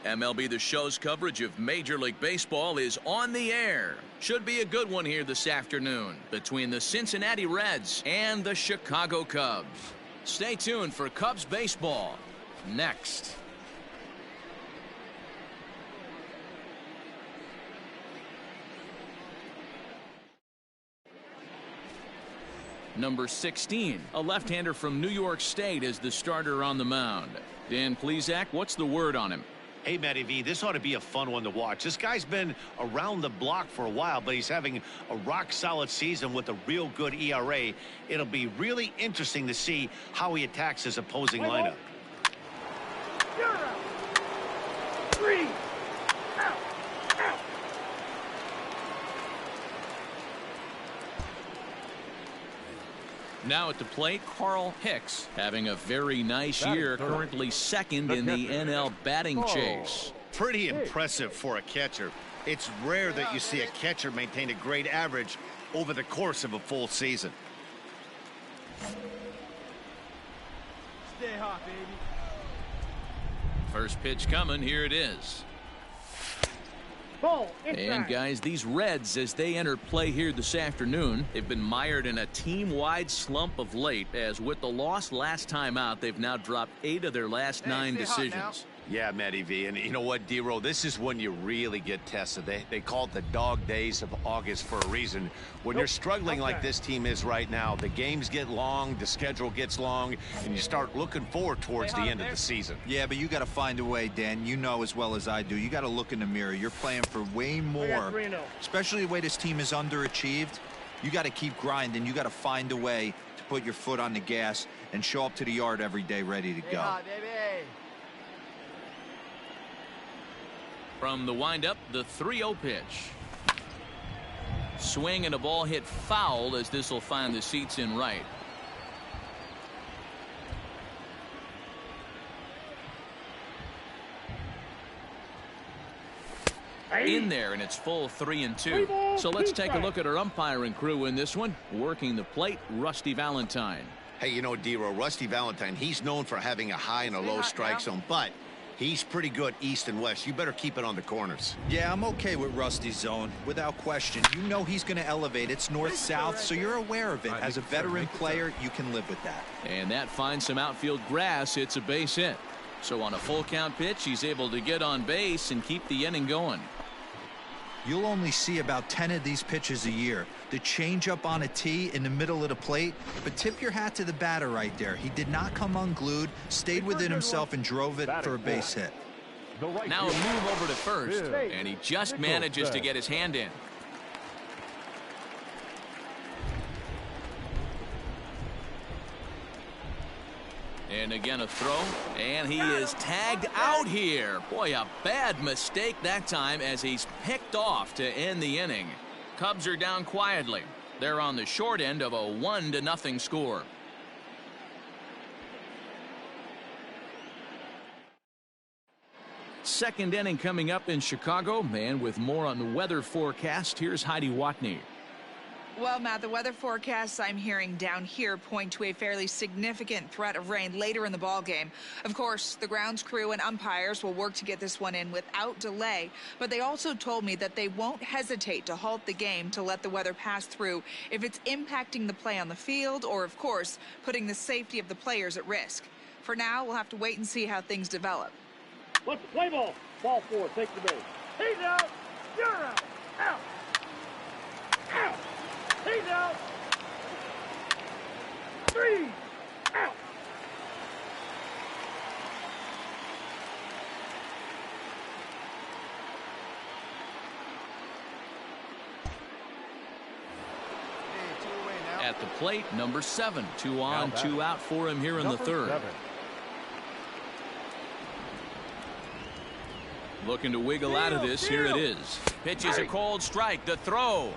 MLB The Show's coverage of Major League Baseball is on the air. Should be a good one here this afternoon between the Cincinnati Reds and the Chicago Cubs. Stay tuned for Cubs baseball next. Number 16, a left-hander from New York State, is the starter on the mound. Dan Plesac, what's the word on him? Hey, Matty V, this ought to be a fun one to watch. This guy's been around the block for a while, but he's having a rock-solid season with a real good ERA. It'll be really interesting to see how he attacks his opposing lineup. You're out. 3 out. Now at the plate, Carl Hicks, having a very nice year, currently second in the NL batting chase. Pretty impressive for a catcher. It's rare that you see a catcher maintain a great average over the course of a full season. Stay hot, baby. First pitch coming, here it is. Ball, and guys, these Reds, as they enter play here this afternoon, they've been mired in a team-wide slump of late, as with the loss last time out, they've now dropped 8 of their last 9 decisions. Yeah, Matty V, and you know what, D-Row, this is when you really get tested. They call it the dog days of August for a reason. When you're struggling like this team is right now, the games get long, the schedule gets long, and you start looking forward towards the end of the season. Yeah, but you got to find a way, Dan. You know as well as I do. You got to look in the mirror. You're playing for way more, especially the way this team is underachieved. You got to keep grinding. You got to find a way to put your foot on the gas and show up to the yard every day ready to go. From the windup, the 3-0 pitch. Swing and a ball hit foul, as this will find the seats in right. In there, and it's full 3-2. So let's take a look at our umpiring crew in this one. Working the plate, Rusty Valentine. Hey, you know, D-Row, Rusty Valentine, he's known for having a high and a low strike zone, but he's pretty good east and west. You better keep it on the corners. Yeah, I'm okay with Rusty's zone, without question. You know he's going to elevate. It's north-south, so you're aware of it. As a veteran player, you can live with that. And that finds some outfield grass. It's a base hit. So on a full count pitch, he's able to get on base and keep the inning going. You'll only see about 10 of these pitches a year. The changeup on a tee in the middle of the plate, but tip your hat to the batter right there. He did not come unglued, stayed within himself, and drove it for a base hit. Now a move over to first, and he just manages to get his hand in. And again a throw, and he is tagged out here. Boy, a bad mistake that time as he's picked off to end the inning. Cubs are down quietly. They're on the short end of a 1-0 score. Second inning coming up in Chicago, and with more on the weather forecast, here's Heidi Watney. Well, Matt, the weather forecasts I'm hearing down here point to a fairly significant threat of rain later in the ballgame. Of course, the grounds crew and umpires will work to get this one in without delay, but they also told me that they won't hesitate to halt the game to let the weather pass through if it's impacting the play on the field or, of course, putting the safety of the players at risk. For now, we'll have to wait and see how things develop. Let's play ball. Ball 4, take the base. He's out. You're out. Out. Out. He's out. 3 out. At the plate, number 7. 2 on, 2 out for him here in the third. 7. Looking to wiggle out of this. Here it is. Pitches a cold strike. The throw.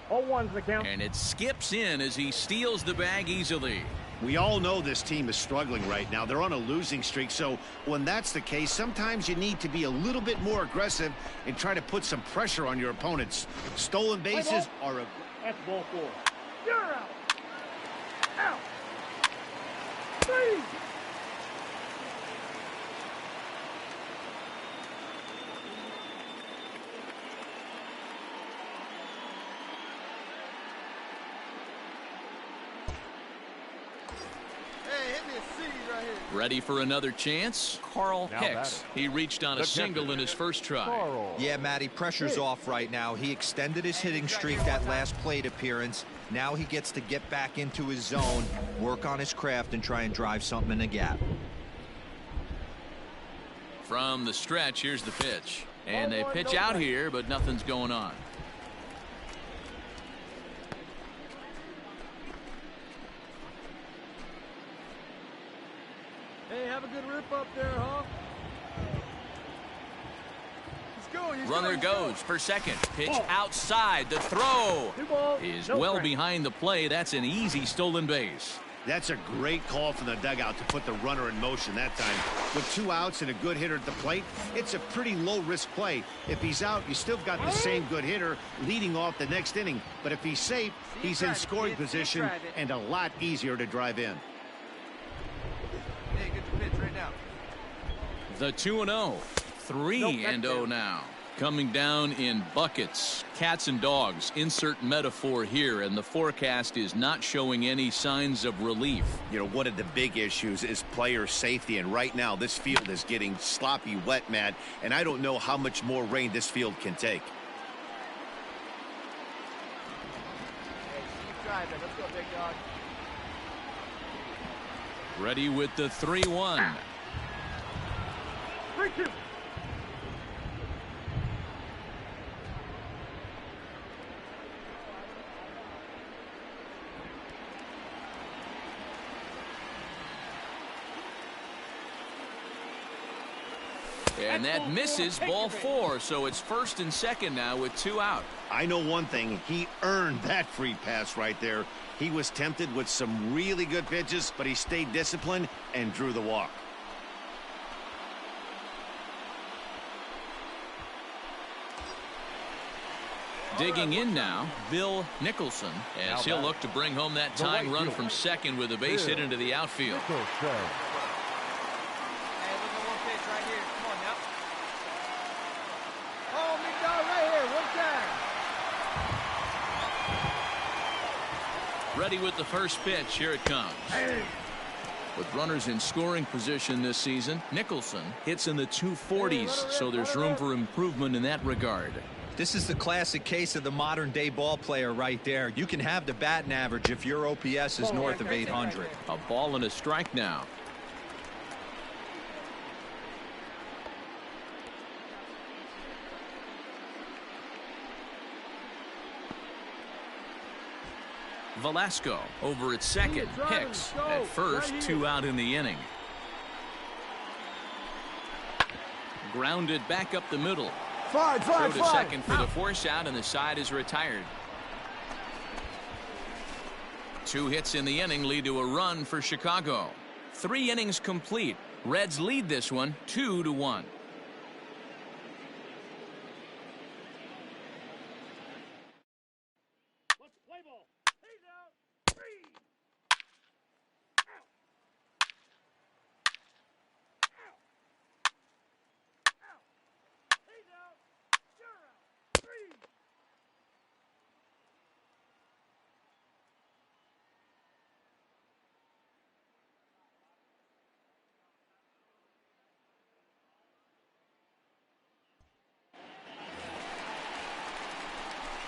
0-1's the count. And it skips in as he steals the bag easily. We all know this team is struggling right now. They're on a losing streak, so when that's the case, sometimes you need to be a little bit more aggressive and try to put some pressure on your opponents. Stolen bases are a... That's ball 4. You're out. Out. 3. Ready for another chance? Carl Hicks. He reached on a single in his first try. Yeah, Matty, pressure's off right now. He extended his hitting streak that last plate appearance. Now he gets to get back into his zone, work on his craft, and try and drive something in the gap. From the stretch, here's the pitch. And they pitch out here, but nothing's going on. Hey, have a good rip up there, huh? Runner goes for second. Pitch outside. The throw is well behind the play. That's an easy stolen base. That's a great call from the dugout to put the runner in motion that time. With 2 outs and a good hitter at the plate, it's a pretty low-risk play. If he's out, you still got the same good hitter leading off the next inning. But if he's safe, he's in scoring position and a lot easier to drive in. Hey, get the pitch right now. The 2-0. 3-0 now. Coming down in buckets. Cats and dogs. Insert metaphor here, and the forecast is not showing any signs of relief. You know, one of the big issues is player safety, and right now this field is getting sloppy wet, Matt, and I don't know how much more rain this field can take. Hey, keep driving. Let's go, big dog. Ready with the 3-1. 3-2. And that misses ball 4, so it's first and second now with 2 out. I know one thing, he earned that free pass right there. He was tempted with some really good pitches, but he stayed disciplined and drew the walk. Digging in now, Bill Nicholson, as he'll look to bring home that tying run from second with a base hit into the outfield. Hey, look at one pitch right here. Come on now. Oh, big dog right here. One time. Ready with the first pitch. Here it comes. With runners in scoring position this season, Nicholson hits in the 240s, so there's room for improvement in that regard. This is the classic case of the modern-day ball player right there. You can have the batting average if your OPS is north of 800. A ball and a strike now. Velasco over at second. Hicks at first, 2 out in the inning. Grounded back up the middle. Throw to second for the force out, and the side is retired. 2 hits in the inning lead to a run for Chicago. 3 innings complete. Reds lead this one 2-1. Play ball. He's out. 3. He's out. You're out. 3.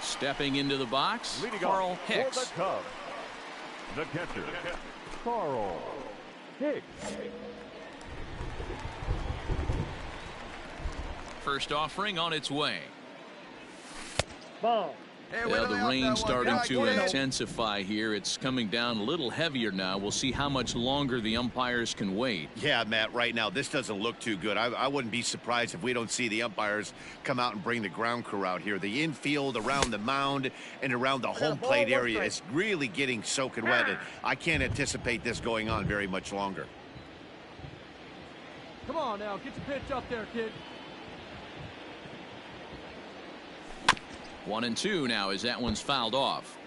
Stepping into the box, Carl Hicks. For the Cubs, the catcher, Carl Hicks. First offering on its way. Ball. Hey, Yeah, the rain starting to intensify. intensify here. It's coming down a little heavier now. We'll see how much longer the umpires can wait. Yeah, Matt, right now this doesn't look too good. I wouldn't be surprised if we don't see the umpires come out and bring the ground crew out here. The infield around the mound and around the home plate area is really getting soaking wet, and I can't anticipate this going on very much longer. Come on now, get your pitch up there, kid. 1-2 now as that one's fouled off.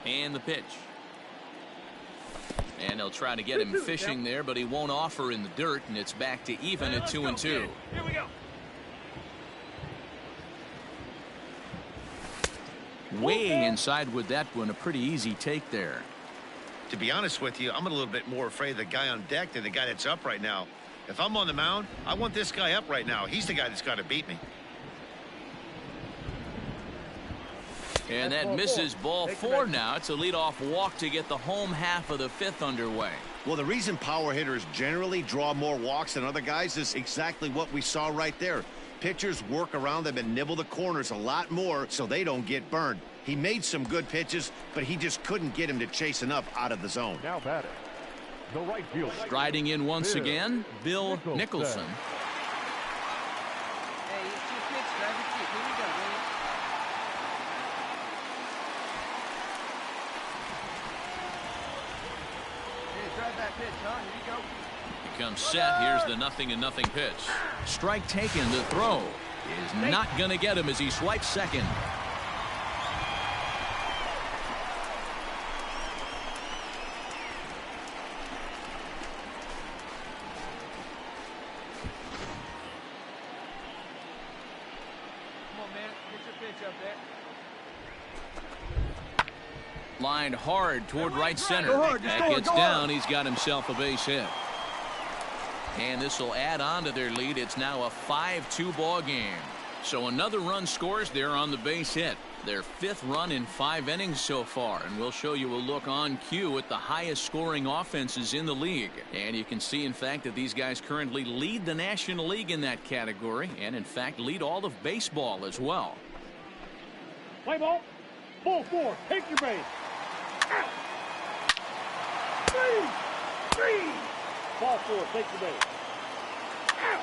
And the pitch. And they'll try to get him fishing there, but he won't offer in the dirt, and it's back to even at 2-2. Here we go. Way inside with that one. A pretty easy take there. To be honest with you, I'm a little bit more afraid of the guy on deck than the guy that's up right now. If I'm on the mound, I want this guy up right now. He's the guy that's got to beat me. And that misses ball 4 now. It's a leadoff walk to get the home half of the 5th underway. Well, the reason power hitters generally draw more walks than other guys is exactly what we saw right there. Pitchers work around them and nibble the corners a lot more so they don't get burned. He made some good pitches, but he just couldn't get him to chase enough out of the zone. Now batting, the right fielder. Striding in once again, Bill Nicholson. Hey, it's your pitch, drive it deep. Here we go, Willie. Hey, drive that pitch, huh? Here you go. He comes set. Here's the 0-0 pitch. Strike taken. The throw is not going to get him as he swipes second. Come on, man. Get your pitch up there. Lined hard toward right center. That gets down. He's got himself a base hit. And this will add on to their lead. It's now a 5-2 ball game. So another run scores there on the base hit. Their 5th run in 5 innings so far. And we'll show you a look on cue at the highest scoring offenses in the league. And you can see, in fact, that these guys currently lead the National League in that category. And, in fact, lead all of baseball as well. Play ball. Ball 4. Take your base. Out. 3. Ball 4. Take your base. Out.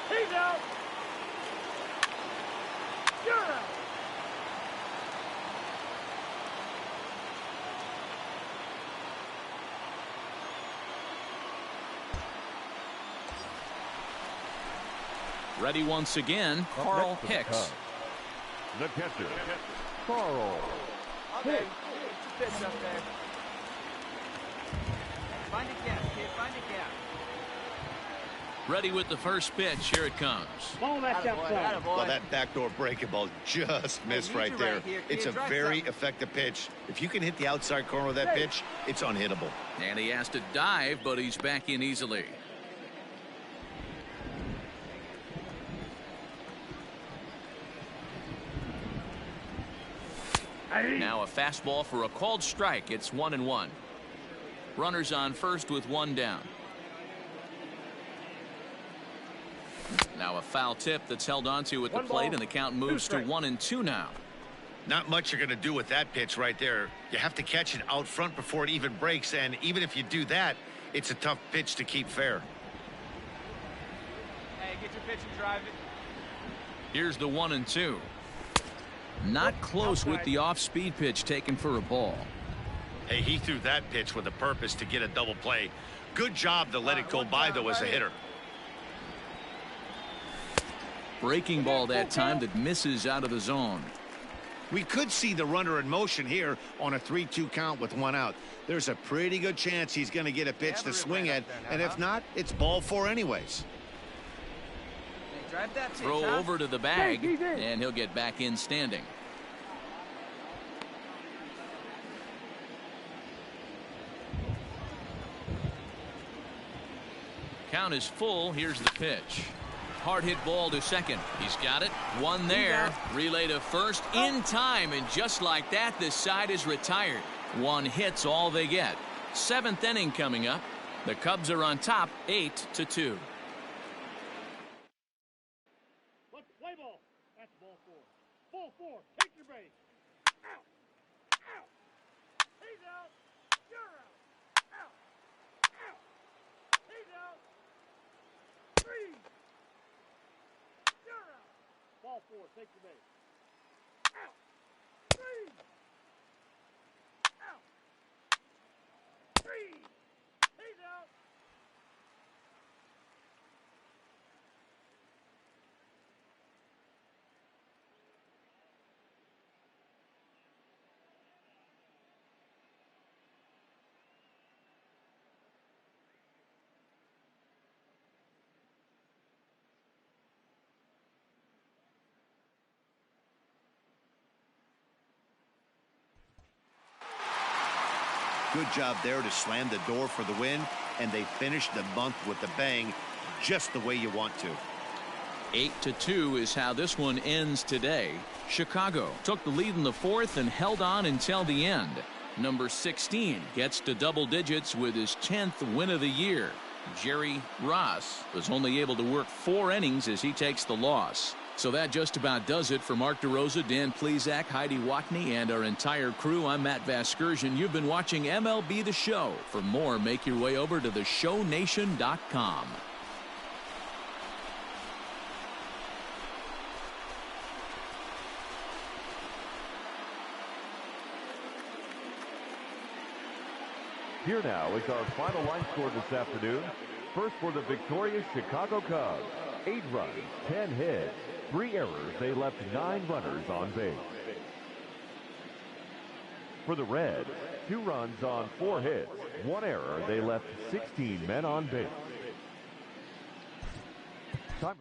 He's out. You're out. Ready once again, Carl Hicks. The catcher, Carl. Okay, get your pitch up there. Find a gap, kid. Find a gap. Ready with the first pitch. Here it comes. Ball that's outside. Well, that backdoor breaking ball just missed right there. It's a very effective pitch. If you can hit the outside corner of that pitch, it's unhittable. And he has to dive, but he's back in easily. Now a fastball for a called strike. It's 1-1. Runners on first with 1 down. Now a foul tip that's held onto at the plate, and the count moves to 1-2 now. Not much you're going to do with that pitch right there. You have to catch it out front before it even breaks, and even if you do that, it's a tough pitch to keep fair. Hey, get your pitch and drive it. Here's the 1-2. Not close with the off-speed pitch taken for a ball. Hey, he threw that pitch with a purpose to get a double play. Good job to let it go by, though, as a hitter. Breaking ball that time that misses out of the zone. We could see the runner in motion here on a 3-2 count with 1 out. There's a pretty good chance he's going to get a pitch to swing at, and if not, it's ball 4 anyways. Hey, drive that pitch, Throw over to the bag, and he'll get back in standing. Count is full. Here's the pitch. Hard hit ball to second. He's got it. 1 there. Relay to first in time, and just like that, this side is retired. 1 hit's all they get. 7th inning coming up. The Cubs are on top, 8-2. Let's play ball. That's ball 4. Ball 4. Take your base. Out. Out. He's out. You're out. Out. Out. He's out. 3. You're out. Ball 4. Take your base. Out. 3. Out. 3. He's out. Good job there to slam the door for the win, and they finished the month with a bang, just the way you want to. 8-2 is how this one ends today. Chicago took the lead in the fourth and held on until the end. Number 16 gets to double digits with his 10th win of the year. Jerry Ross was only able to work 4 innings as he takes the loss. So that just about does it for Mark DeRosa, Dan Plesac, Heidi Watney, and our entire crew. I'm Matt Vasgersian. You've been watching MLB The Show. For more, make your way over to theshownation.com. Here now is our final line score this afternoon. First for the victorious Chicago Cubs. 8 runs, 10 hits, 3 errors. They left 9 runners on base. For the Reds, 2 runs on 4 hits, 1 error. They left 16 men on base. Time